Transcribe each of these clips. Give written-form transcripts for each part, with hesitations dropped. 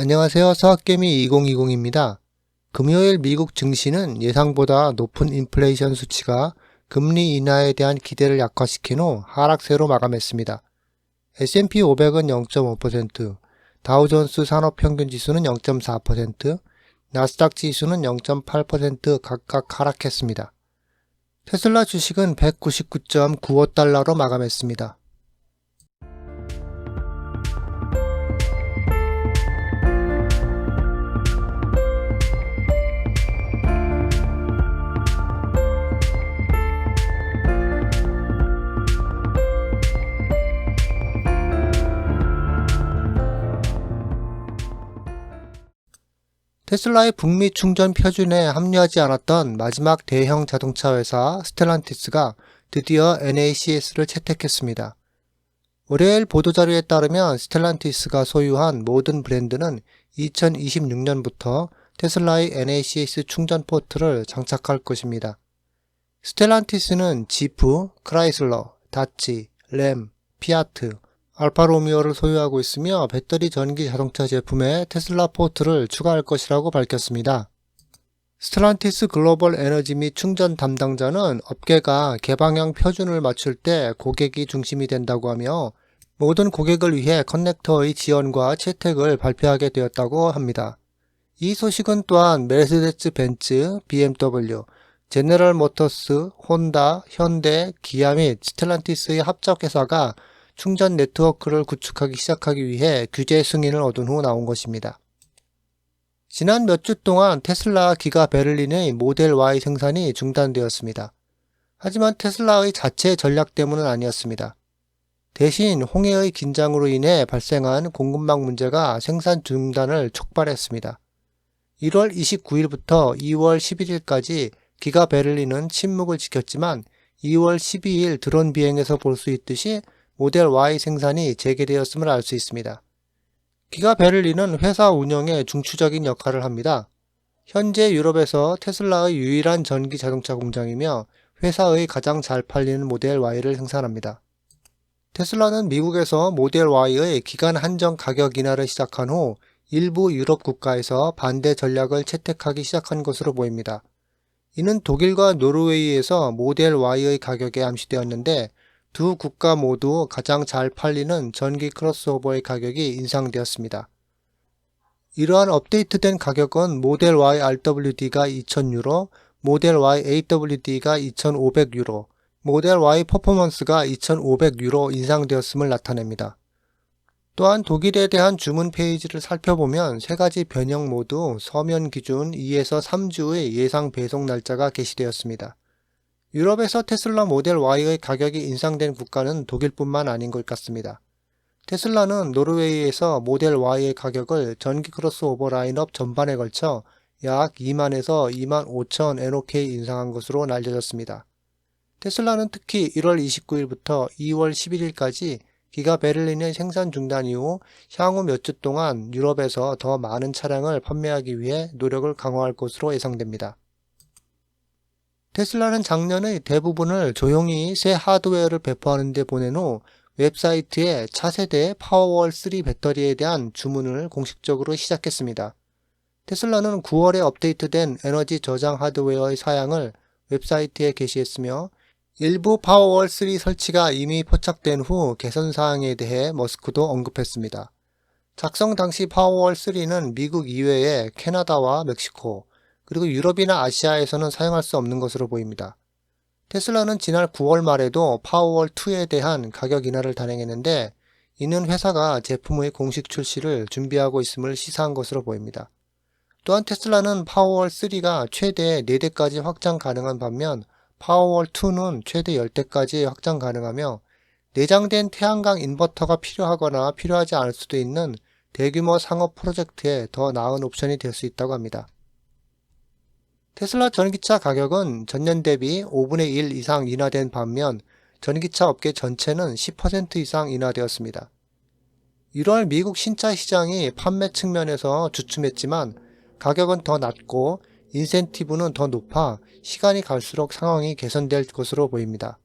안녕하세요. 서학개미 2020입니다. 금요일 미국 증시는 예상보다 높은 인플레이션 수치가 금리 인하에 대한 기대를 약화시킨 후 하락세로 마감했습니다. S&P 500은 0.5%, 다우존스 산업평균지수는 0.4%, 나스닥 지수는 0.8% 각각 하락했습니다. 테슬라 주식은 199.95달러로 마감했습니다. 테슬라의 북미 충전 표준에 합류하지 않았던 마지막 대형 자동차 회사 스텔란티스가 드디어 NACS를 채택했습니다. 월요일 보도자료에 따르면 스텔란티스가 소유한 모든 브랜드는 2026년부터 테슬라의 NACS 충전 포트를 장착할 것입니다. 스텔란티스는 지프, 크라이슬러, 다치, 램, 피아트, 알파로미오를 소유하고 있으며 배터리 전기 자동차 제품에 테슬라 포트를 추가할 것이라고 밝혔습니다. 스텔란티스 글로벌 에너지 및 충전 담당자는 업계가 개방형 표준을 맞출 때 고객이 중심이 된다고 하며 모든 고객을 위해 커넥터의 지원과 채택을 발표하게 되었다고 합니다. 이 소식은 또한 메르세데스 벤츠, BMW, 제너럴 모터스, 혼다, 현대, 기아 및 스텔란티스의 합작회사가 충전 네트워크를 구축하기 시작하기 위해 규제 승인을 얻은 후 나온 것입니다. 지난 몇 주 동안 테슬라 기가 베를린의 모델 Y 생산이 중단되었습니다. 하지만 테슬라의 자체 전략 때문은 아니었습니다. 대신 홍해의 긴장으로 인해 발생한 공급망 문제가 생산 중단을 촉발했습니다. 1월 29일부터 2월 11일까지 기가 베를린은 침묵을 지켰지만 2월 12일 드론 비행에서 볼 수 있듯이 모델 Y 생산이 재개되었음을 알 수 있습니다. 기가 베를린은 회사 운영에 중추적인 역할을 합니다. 현재 유럽에서 테슬라의 유일한 전기 자동차 공장이며 회사의 가장 잘 팔리는 모델 Y를 생산합니다. 테슬라는 미국에서 모델 Y의 기간 한정 가격 인하를 시작한 후 일부 유럽 국가에서 반대 전략을 채택하기 시작한 것으로 보입니다. 이는 독일과 노르웨이에서 모델 Y의 가격에 암시되었는데 두 국가 모두 가장 잘 팔리는 전기 크로스오버의 가격이 인상되었습니다. 이러한 업데이트된 가격은 모델 Y RWD가 2,000유로, 모델 Y AWD가 2,500유로, 모델 Y 퍼포먼스가 2,500유로 인상되었음을 나타냅니다. 또한 독일에 대한 주문 페이지를 살펴보면 세 가지 변형 모두 서면 기준 2에서 3주의 예상 배송 날짜가 게시되었습니다. 유럽에서 테슬라 모델 Y의 가격이 인상된 국가는 독일뿐만 아닌 것 같습니다. 테슬라는 노르웨이에서 모델 Y의 가격을 전기 크로스오버 라인업 전반에 걸쳐 약 2만에서 2만 5천 NOK 인상한 것으로 알려졌습니다. 테슬라는 특히 1월 29일부터 2월 11일까지 기가 베를린의 생산 중단 이후 향후 몇 주 동안 유럽에서 더 많은 차량을 판매하기 위해 노력을 강화할 것으로 예상됩니다. 테슬라는 작년의 대부분을 조용히 새 하드웨어를 배포하는 데 보낸 후 웹사이트에 차세대 파워월 3 배터리에 대한 주문을 공식적으로 시작했습니다. 테슬라는 9월에 업데이트된 에너지 저장 하드웨어의 사양을 웹사이트에 게시했으며 일부 파워월 3 설치가 이미 포착된 후 개선 사항에 대해 머스크도 언급했습니다. 작성 당시 파워월 3는 미국 이외에 캐나다와 멕시코, 그리고 유럽이나 아시아에서는 사용할 수 없는 것으로 보입니다. 테슬라는 지난 9월 말에도 파워월 2에 대한 가격 인하를 단행했는데 이는 회사가 제품의 공식 출시를 준비하고 있음을 시사한 것으로 보입니다. 또한 테슬라는 파워월 3가 최대 4대까지 확장 가능한 반면 파워월 2는 최대 10대까지 확장 가능하며 내장된 태양광 인버터가 필요하거나 필요하지 않을 수도 있는 대규모 상업 프로젝트에 더 나은 옵션이 될 수 있다고 합니다. 테슬라 전기차 가격은 전년 대비 5분의 1 이상 인하된 반면 전기차 업계 전체는 10% 이상 인하되었습니다. 1월 미국 신차 시장이 판매 측면에서 주춤했지만 가격은 더 낮고 인센티브는 더 높아 시간이 갈수록 상황이 개선될 것으로 보입니다.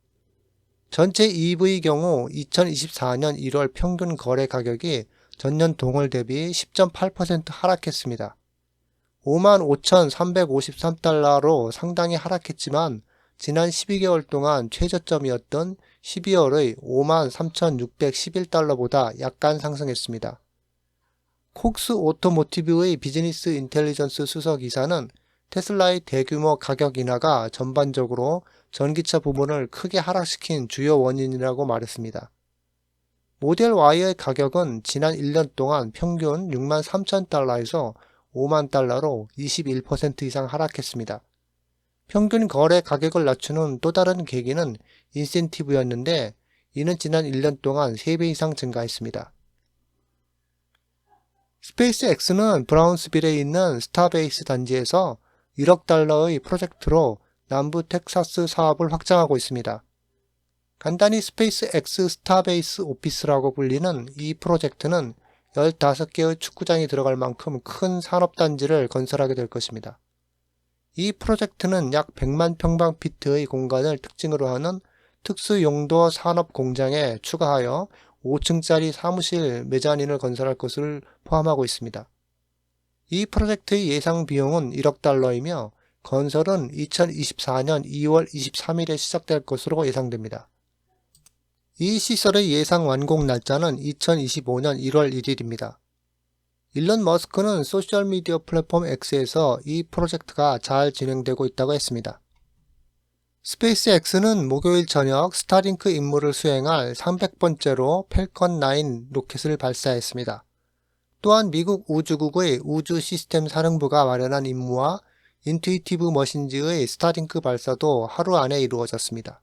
전체 EV의 경우 2024년 1월 평균 거래 가격이 전년 동월 대비 10.8% 하락했습니다. 55,353달러로 상당히 하락했지만 지난 12개월 동안 최저점이었던 12월의 53,611달러보다 약간 상승했습니다. 콕스 오토모티브의 비즈니스 인텔리전스 수석이사는 테슬라의 대규모 가격 인하가 전반적으로 전기차 부문을 크게 하락시킨 주요 원인이라고 말했습니다. 모델 Y의 가격은 지난 1년 동안 평균 63,000달러에서 5만 달러로 21% 이상 하락했습니다. 평균 거래 가격을 낮추는 또 다른 계기는 인센티브였는데 이는 지난 1년 동안 3배 이상 증가했습니다. 스페이스X는 브라운스빌에 있는 스타베이스 단지에서 1억 달러의 프로젝트로 남부 텍사스 사업을 확장하고 있습니다. 간단히 스페이스X 스타베이스 오피스라고 불리는 이 프로젝트는 15개의 축구장이 들어갈 만큼 큰 산업단지를 건설하게 될 것입니다. 이 프로젝트는 약 100만 평방피트의 공간을 특징으로 하는 특수용도 산업공장에 추가하여 5층짜리 사무실 메자닌을 건설할 것을 포함하고 있습니다. 이 프로젝트의 예상 비용은 1억 달러이며 건설은 2024년 2월 23일에 시작될 것으로 예상됩니다. 이 시설의 예상 완공 날짜는 2025년 1월 1일입니다. 일론 머스크는 소셜미디어 플랫폼 X에서 이 프로젝트가 잘 진행되고 있다고 했습니다. 스페이스X는 목요일 저녁 스타링크 임무를 수행할 300번째로 펠컨 9 로켓을 발사했습니다. 또한 미국 우주국의 우주 시스템 사령부가 마련한 임무와 인투이티브 머신즈의 스타링크 발사도 하루 안에 이루어졌습니다.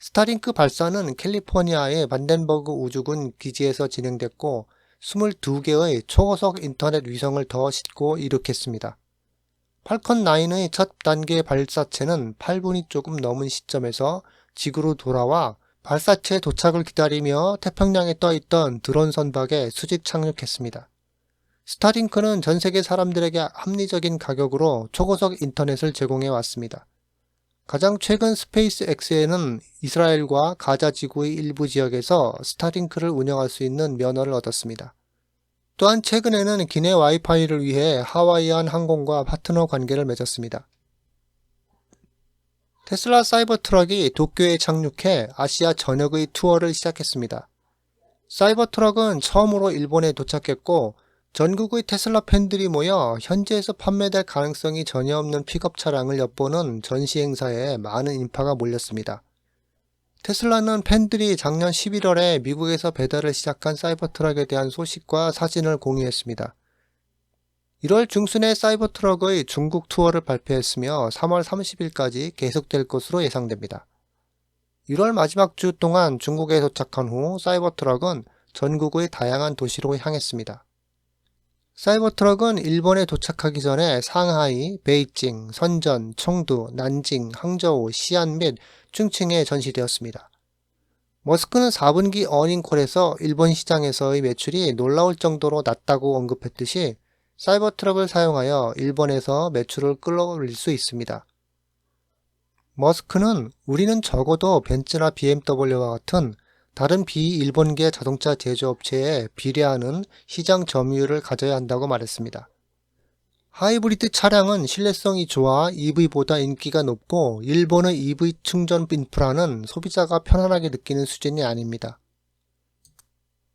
스타링크 발사는 캘리포니아의 반덴버그 우주군 기지에서 진행됐고 22개의 초고속 인터넷 위성을 더 싣고 이륙했습니다. 팔컨 9의 첫 단계 발사체는 8분이 조금 넘은 시점에서 지구로 돌아와 발사체 도착을 기다리며 태평양에 떠있던 드론 선박에 수직 착륙했습니다. 스타링크는 전 세계 사람들에게 합리적인 가격으로 초고속 인터넷을 제공해 왔습니다. 가장 최근 스페이스X에는 이스라엘과 가자 지구의 일부 지역에서 스타링크를 운영할 수 있는 면허를 얻었습니다. 또한 최근에는 기내 와이파이를 위해 하와이안 항공과 파트너 관계를 맺었습니다. 테슬라 사이버 트럭이 도쿄에 착륙해 아시아 전역의 투어를 시작했습니다. 사이버 트럭은 처음으로 일본에 도착했고 전국의 테슬라 팬들이 모여 현지에서 판매될 가능성이 전혀 없는 픽업 차량을 엿보는 전시 행사에 많은 인파가 몰렸습니다. 테슬라는 팬들이 작년 11월에 미국에서 배달을 시작한 사이버 트럭에 대한 소식과 사진을 공유했습니다. 1월 중순에 사이버 트럭의 중국 투어를 발표했으며 3월 30일까지 계속될 것으로 예상됩니다. 1월 마지막 주 동안 중국에 도착한 후 사이버 트럭은 전국의 다양한 도시로 향했습니다. 사이버 트럭은 일본에 도착하기 전에 상하이, 베이징, 선전, 청두, 난징, 항저우, 시안 및 충칭에 전시되었습니다. 머스크는 4분기 어닝콜에서 일본 시장에서의 매출이 놀라울 정도로 낮다고 언급했듯이 사이버 트럭을 사용하여 일본에서 매출을 끌어올릴 수 있습니다. 머스크는 우리는 적어도 벤츠나 BMW와 같은 다른 비일본계 자동차 제조업체에 비례하는 시장 점유율을 가져야 한다고 말했습니다. 하이브리드 차량은 신뢰성이 좋아 EV보다 인기가 높고 일본의 EV 충전 인프라는 소비자가 편안하게 느끼는 수준이 아닙니다.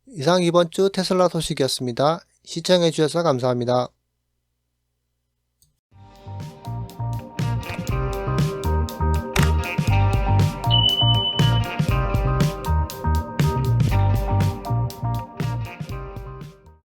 이상 이번 주 테슬라 소식이었습니다. 시청해주셔서 감사합니다.